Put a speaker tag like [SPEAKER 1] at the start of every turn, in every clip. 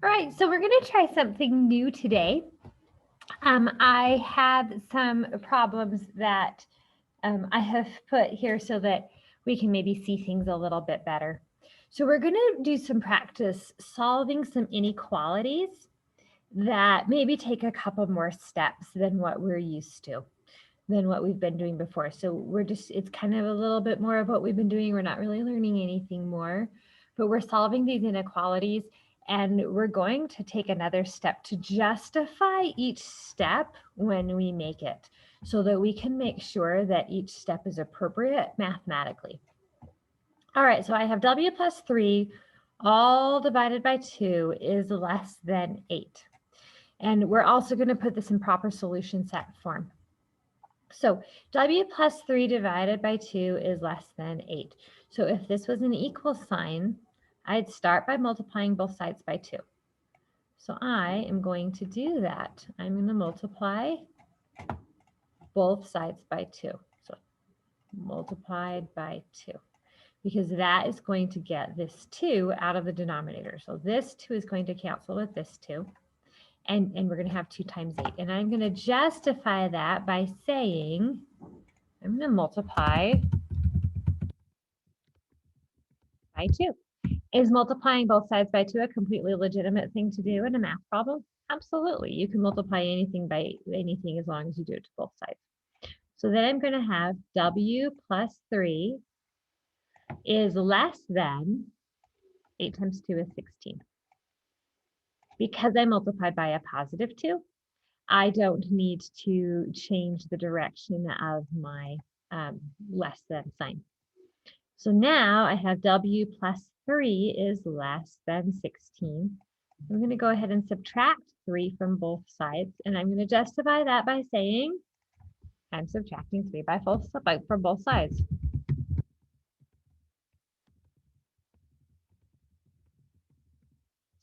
[SPEAKER 1] All right, so we're going to try something new today. I have some problems that I have put here so that we can maybe see things a little bit better. So we're going to do some practice solving some inequalities that maybe take a couple more steps than what we're used to, than what we've been doing before. So it's kind of a little bit more of what we've been doing. We're not really learning anything more, but we're solving these inequalities. And we're going to take another step to justify each step when we make it so that we can make sure that each step is appropriate mathematically. All right, so I have w plus 3 all divided by 2 is less than 8. And we're also going to put this in proper solution set form. So w plus 3 divided by 2 is less than 8. So if this was an equal sign, I'd start by multiplying both sides by 2. So I am going to do that. I'm going to multiply both sides by 2. So multiplied by 2, because that is going to get this 2 out of the denominator. So this 2 is going to cancel with this 2. And we're going to have 2 times 8. And I'm going to justify that by saying I'm going to multiply by 2. Is multiplying both sides by 2 a completely legitimate thing to do in a math problem? Absolutely. You can multiply anything by anything as long as you do it to both sides. So then I'm going to have w plus 3 is less than 8 times 2 is 16. Because I multiplied by a positive 2, I don't need to change the direction of my less than sign. So now I have w plus 3 is less than 16. I'm going to go ahead and subtract 3 from both sides, and I'm going to justify that by saying I'm subtracting 3 from both sides.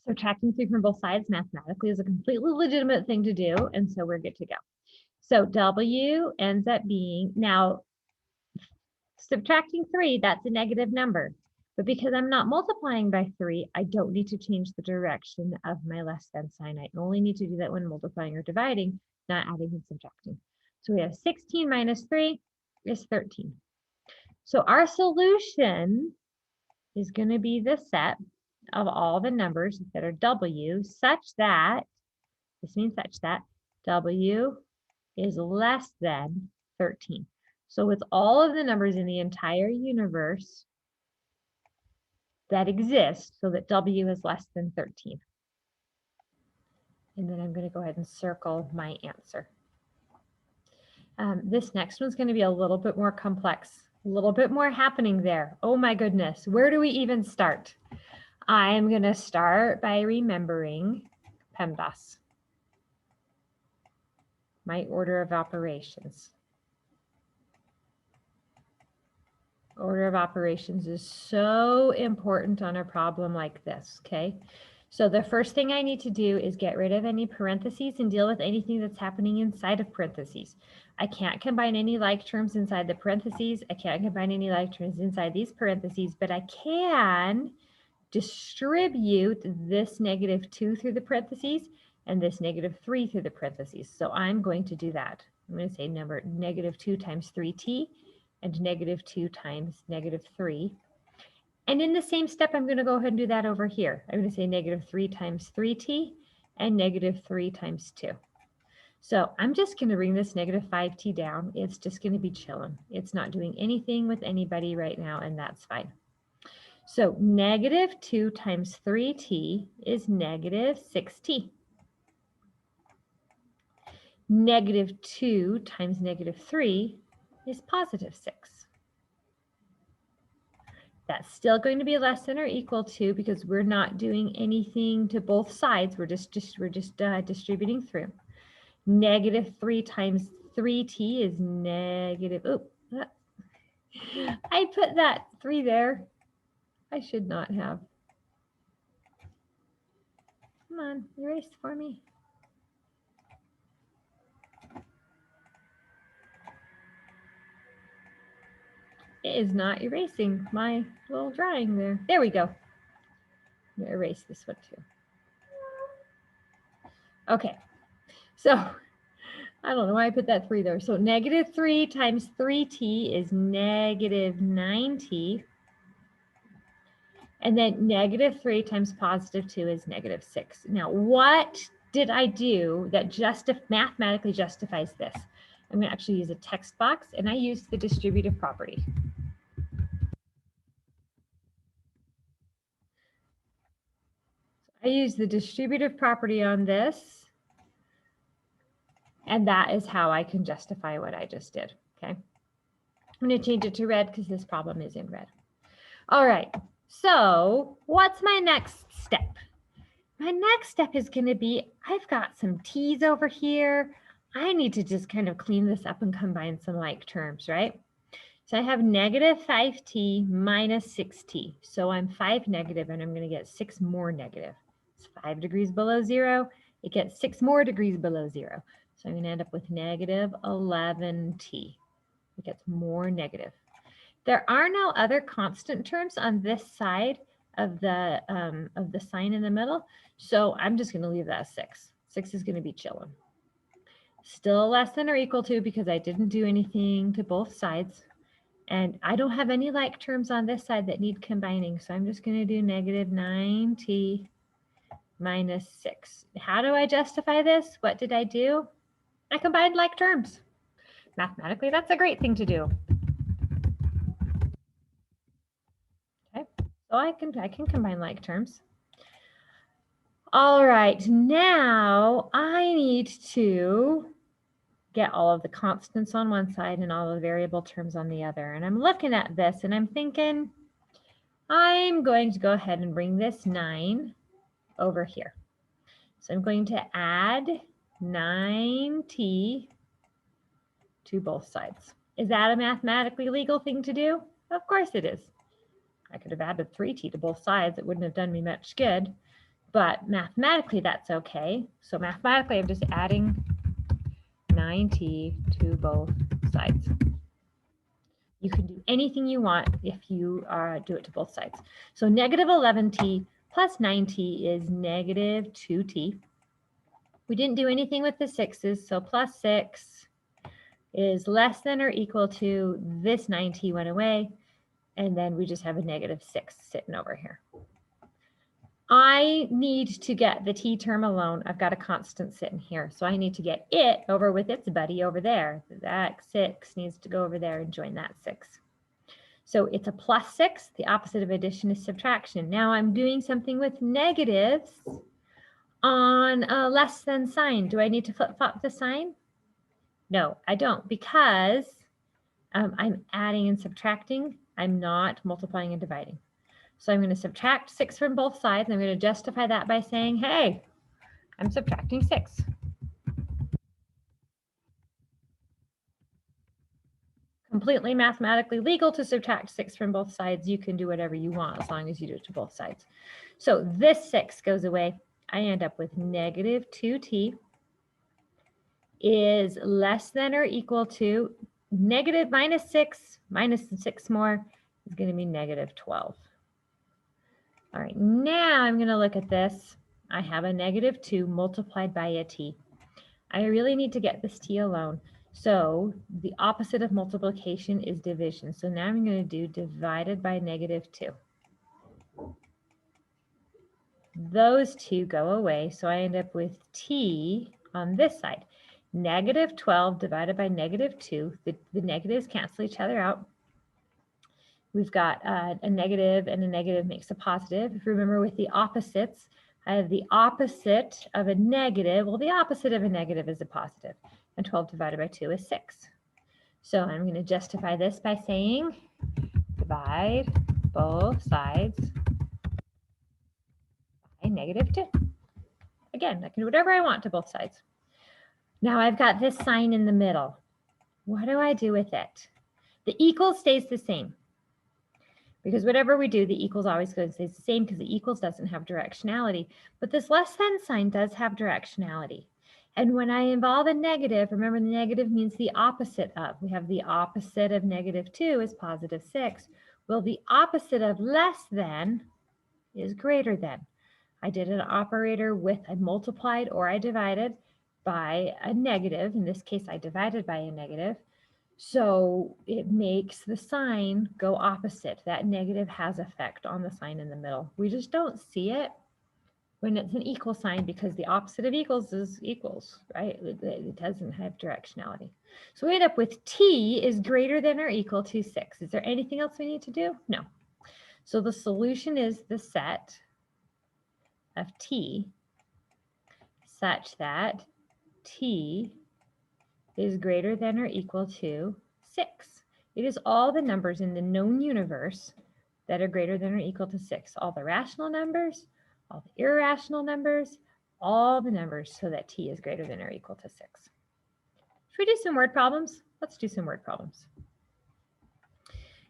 [SPEAKER 1] Subtracting 3 from both sides mathematically is a completely legitimate thing to do, and so we're good to go. So w ends up being, now subtracting 3, that's a negative number. But because I'm not multiplying by 3, I don't need to change the direction of my less than sign. I only need to do that when multiplying or dividing, not adding and subtracting. So we have 16 minus 3 is 13. So our solution is going to be the set of all the numbers that are w such that, this means such that w is less than 13. So with all of the numbers in the entire universe that exist, so that w is less than 13. And then I'm going to go ahead and circle my answer. This next one's going to be a little bit more complex, a little bit more happening there. Oh my goodness, where do we even start? I'm going to start by remembering PEMDAS, my order of operations. Order of operations is so important on a problem like this, okay? So the first thing I need to do is get rid of any parentheses and deal with anything that's happening inside of parentheses. I can't combine any like terms inside the parentheses. I can't combine any like terms inside these parentheses, but I can distribute this -2 through the parentheses and this -3 through the parentheses. So I'm going to do that. I'm going to say number -2 times 3t and -2 times -3. And in the same step, I'm going to go ahead and do that over here. I'm going to say -3 times 3t and -3 times 2. So I'm just going to bring this -5t down. It's just going to be chilling. It's not doing anything with anybody right now, and that's fine. So -2 times 3t is -6t. -2 times -3 is +6. That's still going to be less than or equal to, because we're not doing anything to both sides. We're just distributing through. -3 times 3t is negative. Oop, I put that 3 there. I should not have. Come on, erase for me. It is not erasing my little drawing there. There we go. I'm going to erase this one too. Okay, so I don't know why I put that 3 there. So negative 3 times 3t is negative 9t. And then negative 3 times positive 2 is negative 6. Now, what did I do that mathematically justifies this? I'm going to actually use a text box, and I used the distributive property. I use the distributive property on this, and that is how I can justify what I just did, okay? I'm going to change it to red because this problem is in red. All right, so what's my next step? My next step is going to be, I've got some t's over here. I need to just kind of clean this up and combine some like terms, right? So I have negative 5t minus 6t. So I'm 5 negative, and I'm going to get 6 more negative. It's 5 degrees below 0. It gets 6 more degrees below 0. So I'm going to end up with negative 11t. It gets more negative. There are no other constant terms on this side of the sign in the middle. So I'm just going to leave that 6. 6 is going to be chilling. Still less than or equal to because I didn't do anything to both sides. And I don't have any like terms on this side that need combining. So I'm just going to do negative 9t minus 6. How do I justify this? What did I do? I combined like terms. Mathematically, that's a great thing to do. Okay, so I can combine like terms. All right, now I need to get all of the constants on one side and all the variable terms on the other. And I'm looking at this and I'm thinking, I'm going to go ahead and bring this 9 over here. So I'm going to add 9t to both sides. Is that a mathematically legal thing to do? Of course it is. I could have added 3t to both sides. It wouldn't have done me much good. But mathematically, that's okay. So mathematically, I'm just adding 9t to both sides. You can do anything you want if you do it to both sides. So negative 11t plus 9t is negative 2t. We didn't do anything with the 6's, so plus 6 is less than or equal to this 9t went away, and then we just have a negative 6 sitting over here. I need to get the t term alone. I've got a constant sitting here, so I need to get it over with its buddy over there. That 6 needs to go over there and join that 6. So it's a plus 6. The opposite of addition is subtraction. Now I'm doing something with negatives on a less than sign. Do I need to flip-flop the sign? No, I don't, because I'm adding and subtracting. I'm not multiplying and dividing. So I'm going to subtract 6 from both sides. I'm going to justify that by saying, hey, I'm subtracting 6. Completely mathematically legal to subtract 6 from both sides. You can do whatever you want as long as you do it to both sides. So this 6 goes away. I end up with negative 2t is less than or equal to negative minus 6 more is going to be negative 12. All right, now I'm going to look at this. I have a negative 2 multiplied by a t. I really need to get this t alone. So the opposite of multiplication is division. So now I'm going to do divided by negative 2. Those two go away, so I end up with t on this side. Negative 12 divided by negative 2. The negatives cancel each other out. We've got a negative and a negative makes a positive. If you remember with the opposites, I have the opposite of a negative. Well, the opposite of a negative is a positive. And 12 divided by 2 is 6. So I'm going to justify this by saying divide both sides by negative 2. Again, I can do whatever I want to both sides. Now I've got this sign in the middle. What do I do with it? The equal stays the same. Because whatever we do, the equals always going to stay the same because the equals doesn't have directionality. But this less than sign does have directionality. And when I involve a negative, remember the negative means the opposite of. We have the opposite of negative 2 is positive 6. Well, the opposite of less than is greater than. I did an operator with I multiplied or I divided by a negative. In this case, I divided by a negative. So it makes the sign go opposite. That negative has effect on the sign in the middle. We just don't see it when it's an equal sign because the opposite of equals is equals, right? It doesn't have directionality. So we end up with t is greater than or equal to 6. Is there anything else we need to do? No. So the solution is the set of t such that t is greater than or equal to 6. It is all the numbers in the known universe that are greater than or equal to 6. All the rational numbers, all the irrational numbers, all the numbers so that t is greater than or equal to 6. Should we do some word problems? Let's do some word problems.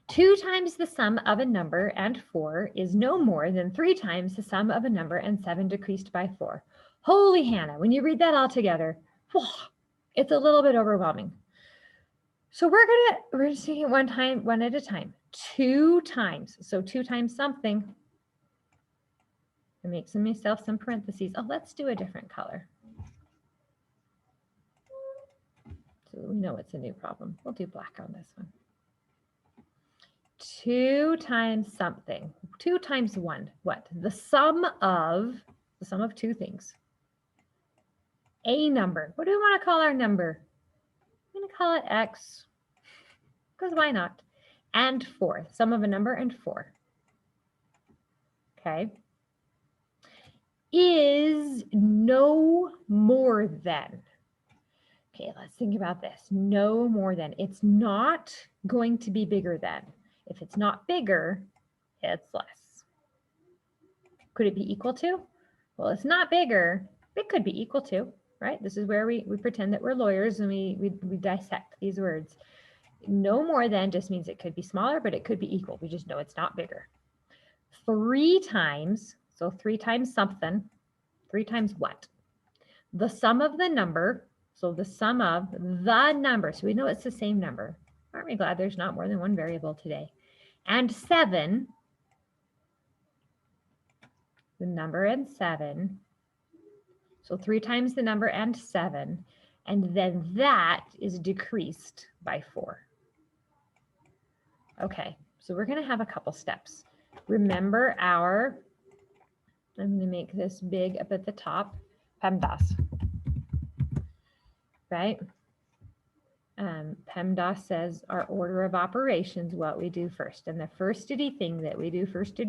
[SPEAKER 1] 2 times the sum of a number and 4 is no more than 3 times the sum of a number and 7 decreased by 4. Holy Hannah, when you read that all together, it's a little bit overwhelming. So we're just taking it one at a time. 2 times, so 2 times something. I make myself some parentheses. Oh, let's do a different color. So we know it's a new problem. We'll do black on this one. 2 times something. 2 times 1. What? The sum of 2 things. A number. What do we want to call our number? I'm going to call it x, because why not? And 4. Sum of a number and 4. Okay. Is no more than. Okay, let's think about this. No more than. It's not going to be bigger than. If it's not bigger, it's less. Could it be equal to? Well, it's not bigger. It could be equal to, right? This is where we pretend that we're lawyers and we dissect these words. No more than just means it could be smaller, but it could be equal. We just know it's not bigger. 3 times, so 3 times something. 3 times what? The sum of the number, so the sum of the number. So we know it's the same number. Aren't we glad there's not more than one variable today? And 7, the number and 7. So 3 times the number and 7. And then that is decreased by 4. Okay, so we're going to have a couple steps. Remember our, I'm going to make this big up at the top, PEMDAS, right? PEMDAS says our order of operations, what we do first. And the firstity thing that we do first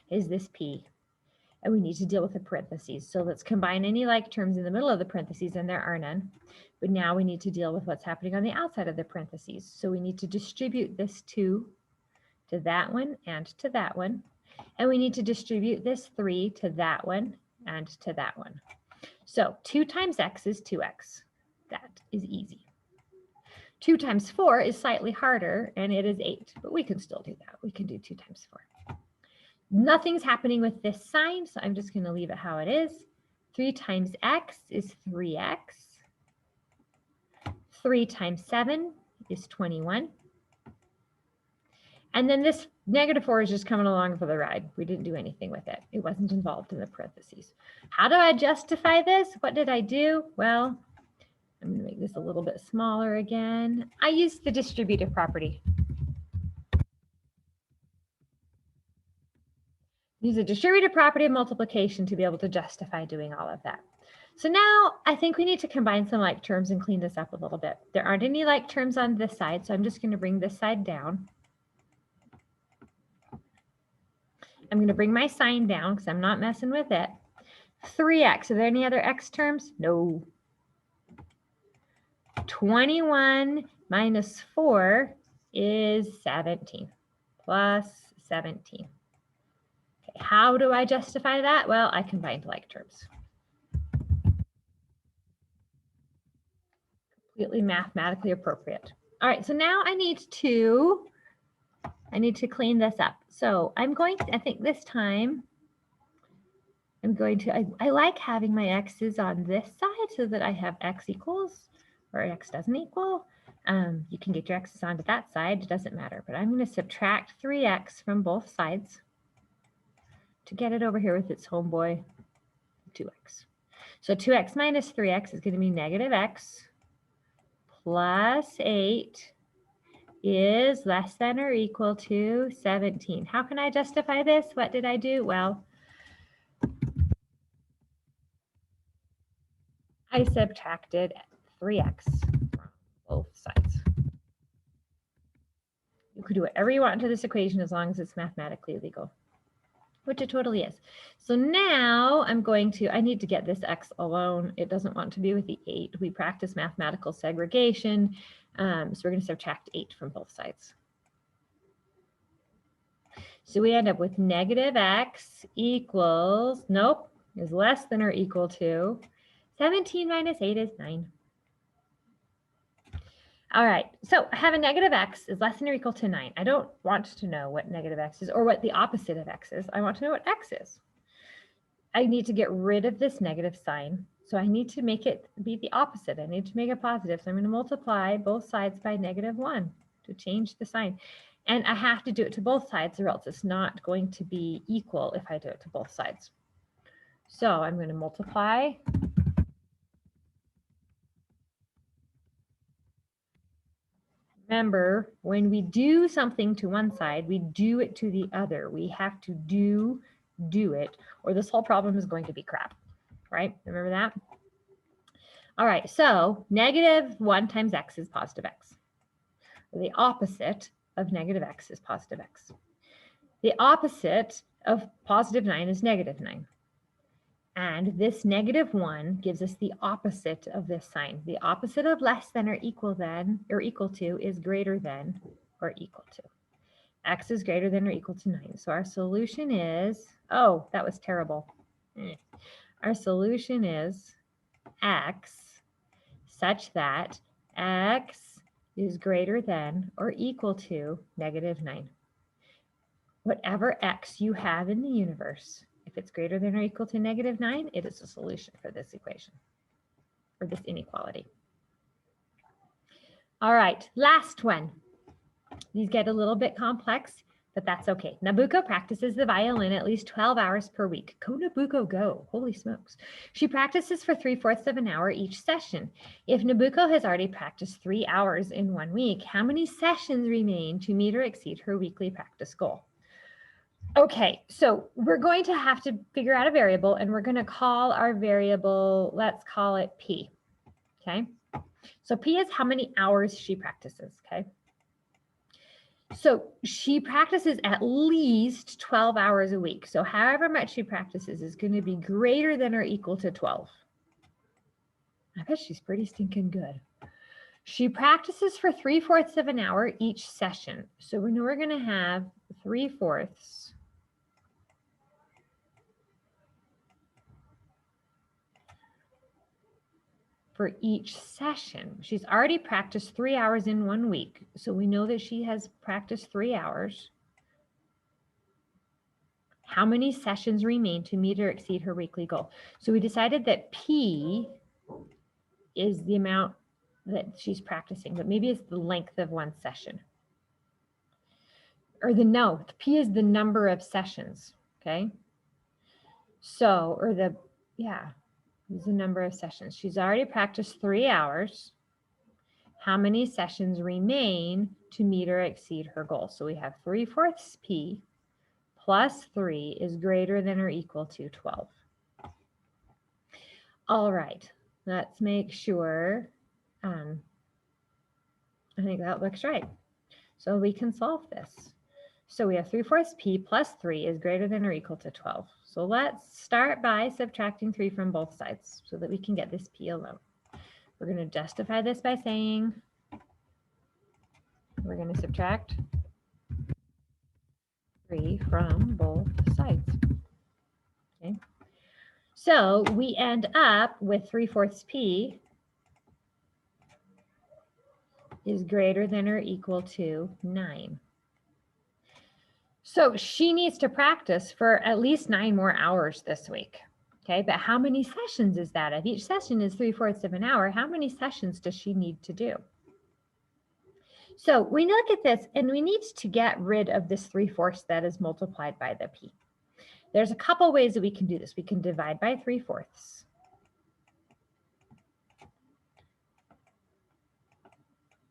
[SPEAKER 1] is this P. And we need to deal with the parentheses. So let's combine any like terms in the middle of the parentheses, and there are none. But now we need to deal with what's happening on the outside of the parentheses. So we need to distribute this 2 to that one and to that one. And we need to distribute this 3 to that one and to that one. So 2 times x is 2x. That is easy. 2 times 4 is slightly harder, and it is 8, but we can still do that. We can do 2 times 4. Nothing's happening with this sign, so I'm just going to leave it how it is. 3 times x is 3x. 3 times 7 is 21. And then this -4 is just coming along for the ride. We didn't do anything with it. It wasn't involved in the parentheses. How do I justify this? What did I do? Well, I'm going to make this a little bit smaller again. I used the distributive property. Use a distributive property of multiplication to be able to justify doing all of that. So now I think we need to combine some like terms and clean this up a little bit. There aren't any like terms on this side, so I'm just going to bring this side down. I'm going to bring my sign down because I'm not messing with it. 3x. Are there any other x terms? No. 21 minus 4 is 17, plus 17. Okay, how do I justify that? Well, I combined like terms. Completely mathematically appropriate. All right, so now I need to clean this up. So I'm going to, I think this time, I'm going to, I like having my x's on this side so that I have x equals or x doesn't equal. You can get your x's onto that side, it doesn't matter, but I'm going to subtract 3x from both sides to get it over here with its homeboy, 2x. So 2x minus 3x is going to be negative x plus 8 is less than or equal to 17. How can I justify this? What did I do? Well, I subtracted 3x from both sides. You could do whatever you want to this equation as long as it's mathematically legal, which it totally is. So now I need to get this x alone. It doesn't want to be with the 8. We practice mathematical segregation. So we're going to subtract 8 from both sides. So we end up with negative x equals, nope, is less than or equal to 17 minus 8 is 9. All right, so I have a negative x is less than or equal to 9. I don't want to know what negative x is or what the opposite of x is. I want to know what x is. I need to get rid of this negative sign. So I need to make it be the opposite. I need to make it positive. So I'm going to multiply both sides by -1 to change the sign. And I have to do it to both sides or else it's not going to be equal if I do it to both sides. So I'm going to multiply. Remember, when we do something to one side, we do it to the other. We have to do it, or this whole problem is going to be crap, right? Remember that? All right, so -1 times x is positive x. The opposite of negative x is positive x. The opposite of positive 9 is -9. And this -1 gives us the opposite of this sign. The opposite of less than or equal to is greater than or equal to. X is greater than or equal to 9. So our solution is, oh, that was terrible. Our solution is x such that x is greater than or equal to -9. Whatever x you have in the universe, if it's greater than or equal to -9, it is a solution for this equation, or this inequality. All right, last one. These get a little bit complex, but that's okay. Nabucco practices the violin at least 12 hours per week. Go Nabucco, go. Holy smokes. She practices for 3/4 of an hour each session. If Nabucco has already practiced 3 hours in 1 week, how many sessions remain to meet or exceed her weekly practice goal? Okay, so we're going to have to figure out a variable, and we're going to call our variable, let's call it P, okay? So P is how many hours she practices, okay? So she practices at least 12 hours a week. So however much she practices is going to be greater than or equal to 12. I bet she's pretty stinking good. She practices for 3/4 of an hour each session. So we know we're going to have 3/4 for each session. She's already practiced 3 hours in 1 week. So we know that she has practiced 3 hours. How many sessions remain to meet or exceed her weekly goal? So we decided that P is the amount that she's practicing, but maybe it's the length of one session. Or P is the number of sessions, okay? So, is the number of sessions. She's already practiced 3 hours. How many sessions remain to meet or exceed her goal? So we have 3/4 P plus 3 is greater than or equal to 12. All right, let's make sure. I think that looks right. So we can solve this. So we have 3/4 P plus 3 is greater than or equal to 12. So let's start by subtracting 3 from both sides so that we can get this P alone. We're going to justify this by saying we're going to subtract 3 from both sides. Okay. So we end up with 3/4 P is greater than or equal to 9. So she needs to practice for at least 9 more hours this week. Okay, but how many sessions is that? If each session is 3/4 of an hour, how many sessions does she need to do? So we look at this and we need to get rid of this 3/4 that is multiplied by the P. There's a couple ways that we can do this. We can divide by 3/4.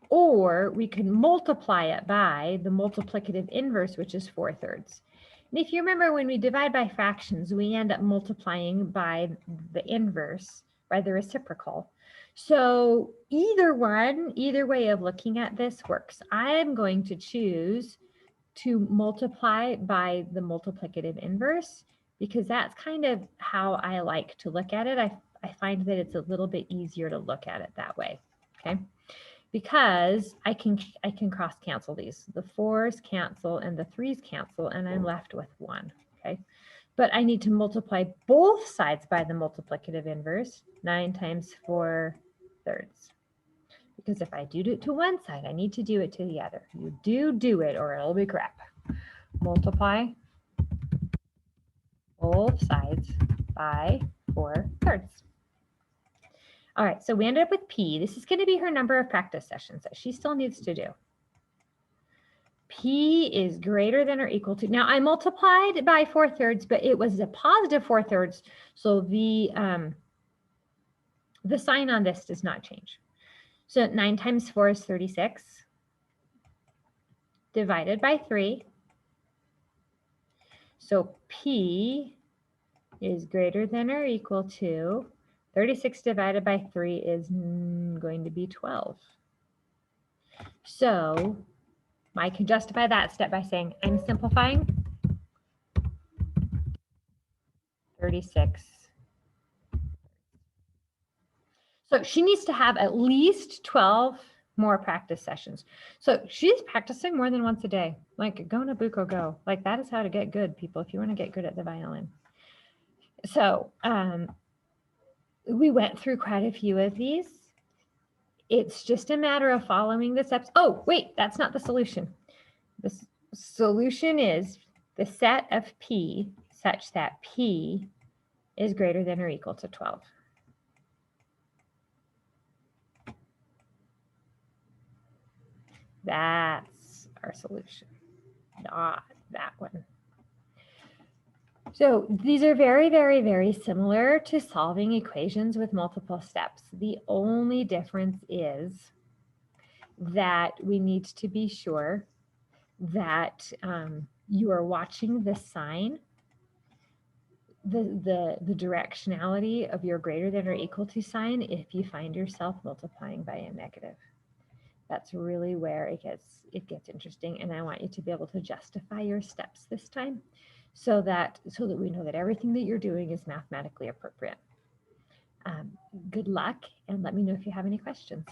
[SPEAKER 1] Or we can multiply it by the multiplicative inverse, which is 4/3. And if you remember, when we divide by fractions, we end up multiplying by the inverse, by the reciprocal. So either way of looking at this works. I'm going to choose to multiply by the multiplicative inverse because that's kind of how I like to look at it. I find that it's a little bit easier to look at it that way, okay? Because I can cross cancel these. The 4's cancel and the 3's cancel, and I'm left with 1, okay? But I need to multiply both sides by the multiplicative inverse, 9 times 4/3. Because if I do it to one side, I need to do it to the other. You do it or it'll be crap. Multiply both sides by 4/3. All right, so we ended up with P. This is going to be her number of practice sessions that she still needs to do. P is greater than or equal to, now I multiplied by 4/3, but it was a positive 4/3, so the sign on this does not change. So 9 times 4 is 36, divided by 3. So P is greater than or equal to 36 divided by 3 is going to be 12. So I can justify that step by saying I'm simplifying 36. So she needs to have at least 12 more practice sessions. So she's practicing more than once a day. Like go Nabucco, go. Like that is how to get good, people, if you want to get good at the violin. So we went through quite a few of these. It's just a matter of following the steps. Oh, wait, that's not the solution. The solution is the set of P such that P is greater than or equal to 12. That's our solution, not that one. So these are very, very, very similar to solving equations with multiple steps. The only difference is that we need to be sure that you are watching the sign, the directionality of your greater than or equal to sign if you find yourself multiplying by a negative. That's really where it gets interesting, and I want you to be able to justify your steps this time so that we know that everything that you're doing is mathematically appropriate. Good luck, and let me know if you have any questions.